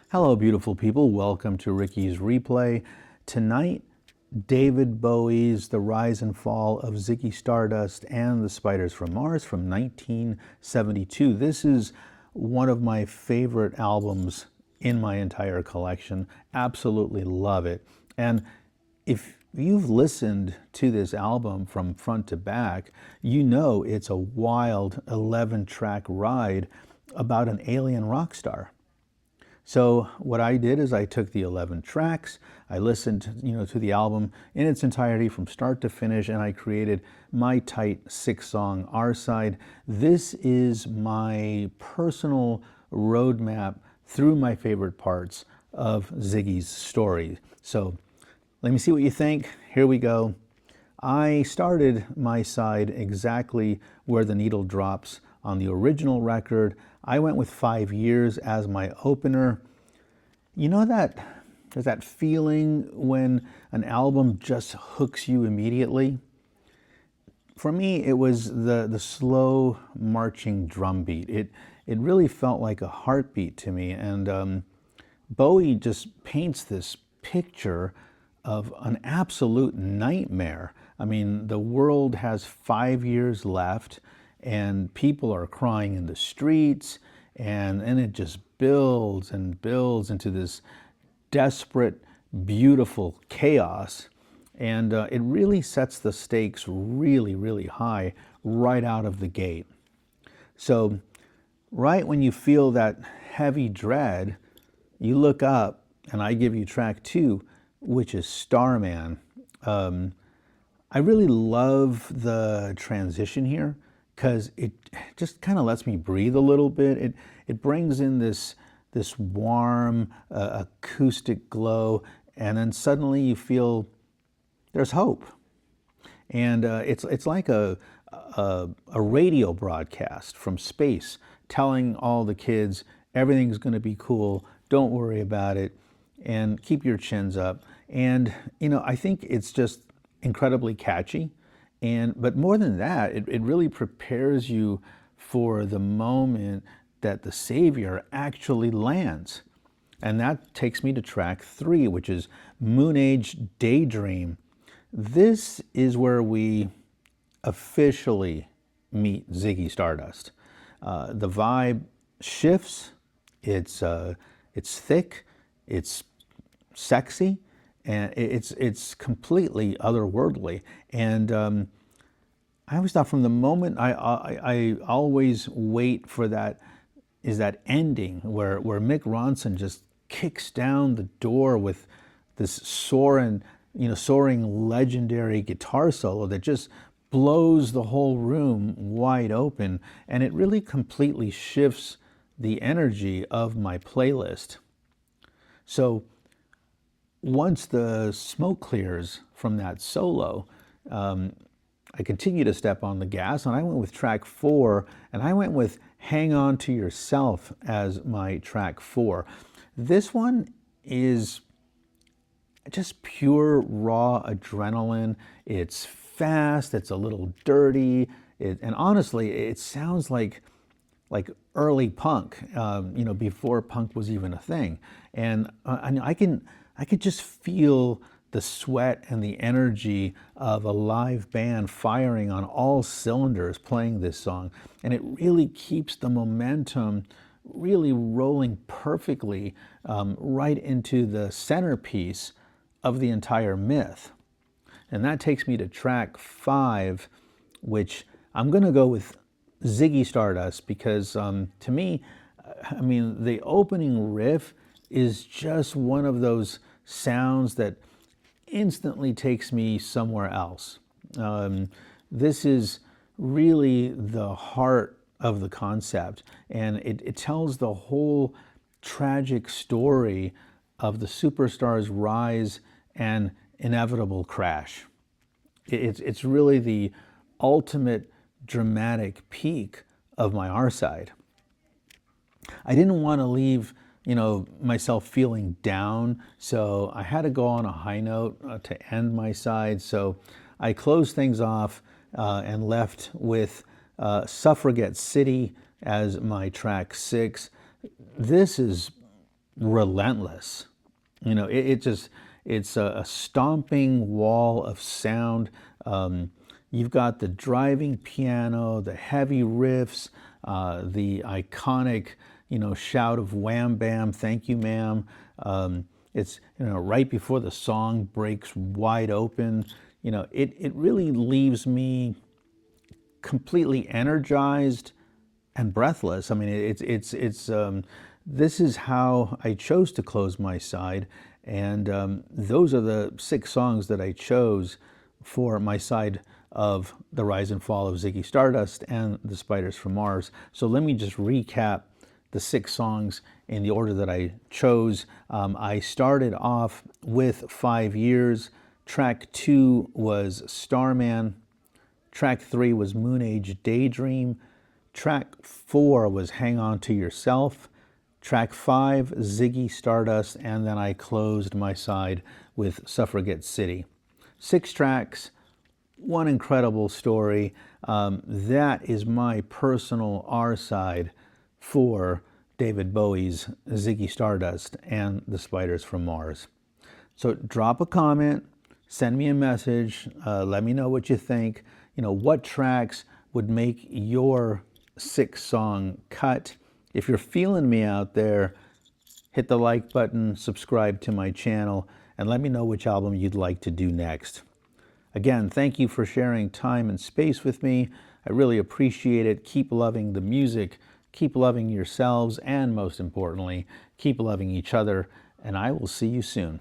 Hello, beautiful people. Welcome to Ricci's Replay. Tonight, David Bowie's The Rise and Fall of Ziggy Stardust and the Spiders from Mars from 1972. This is one of my favorite albums in my entire collection. Absolutely love it. And if you've listened to this album from front to back, you know it's a wild 11-track ride about an alien rock star. So what I did is I took the 11 tracks, I listened to the album in its entirety from start to finish, and I created my tight 6-song R-side. This is my personal roadmap through my favorite parts of Ziggy's story. So let me see what you think. Here we go. I started my side exactly where the needle drops on the original record. I went with 5 years as my opener. You know that there's that feeling when an album just hooks you immediately? For me, it was the slow marching drum beat. It really felt like a heartbeat to me. And Bowie just paints this picture of an absolute nightmare. I mean, the world has 5 years left and people are crying in the streets, and it just builds and builds into this desperate, beautiful chaos. And it really sets the stakes really, really high right out of the gate. So right when you feel that heavy dread, you look up and I give you track 2, which is Starman. I really love the transition here because it just kind of lets me breathe a little bit. It brings in this warm acoustic glow, and then suddenly you feel there's hope. And it's like a radio broadcast from space telling all the kids everything's going to be cool, don't worry about it, and keep your chins up. And I think it's just incredibly catchy. But more than that, it really prepares you for the moment that the Savior actually lands. And that takes me to track 3, which is Moon Age Daydream. This is where we officially meet Ziggy Stardust. The vibe shifts, it's thick, it's sexy, and it's completely otherworldly. And I always thought from the moment I always wait for that ending where Mick Ronson just kicks down the door with this soaring legendary guitar solo that just blows the whole room wide open, and it really completely shifts the energy of my playlist. So once the smoke clears from that solo, I continue to step on the gas, and I went with track 4, and I went with Hang On to Yourself as my track 4. This one is just pure raw adrenaline. It's fast, it's a little dirty, and honestly, it sounds like early punk, before punk was even a thing. And I could just feel the sweat and the energy of a live band firing on all cylinders playing this song. And it really keeps the momentum really rolling perfectly right into the centerpiece of the entire myth. And that takes me to track 5, which I'm going to go with Ziggy Stardust because to me, the opening riff is just one of those sounds that instantly takes me somewhere else. This is really the heart of the concept, and it tells the whole tragic story of the superstar's rise and inevitable crash. It's really the ultimate dramatic peak of my R side. I didn't want to leave myself feeling down, so I had to go on a high note to end my side. So I closed things off and left with Suffragette City as my track 6. This is relentless. You know, it's a stomping wall of sound. You've got the driving piano, the heavy riffs, the iconic, you know, shout of wham bam, thank you ma'am. It's, you know, right before the song breaks wide open. You know, it really leaves me completely energized and breathless. I mean, this is how I chose to close my side, and those are the 6 songs that I chose for my side of The Rise and Fall of Ziggy Stardust and The Spiders from Mars. So let me just recap the 6 songs in the order that I chose. I started off with 5 Years. Track 2 was Starman. Track 3 was Moon Age Daydream. Track 4 was Hang On To Yourself. Track 5, Ziggy Stardust, and then I closed my side with Suffragette City. 6 tracks, one incredible story. That is my personal R side for David Bowie's Ziggy Stardust and The Spiders from Mars. So drop a comment, send me a message, let me know what you think. You know, what tracks would make your 6-song cut. If you're feeling me out there, hit the like button, subscribe to my channel, and let me know which album you'd like to do next. Again, thank you for sharing time and space with me. I really appreciate it. Keep loving the music, keep loving yourselves, and most importantly, keep loving each other, and I will see you soon.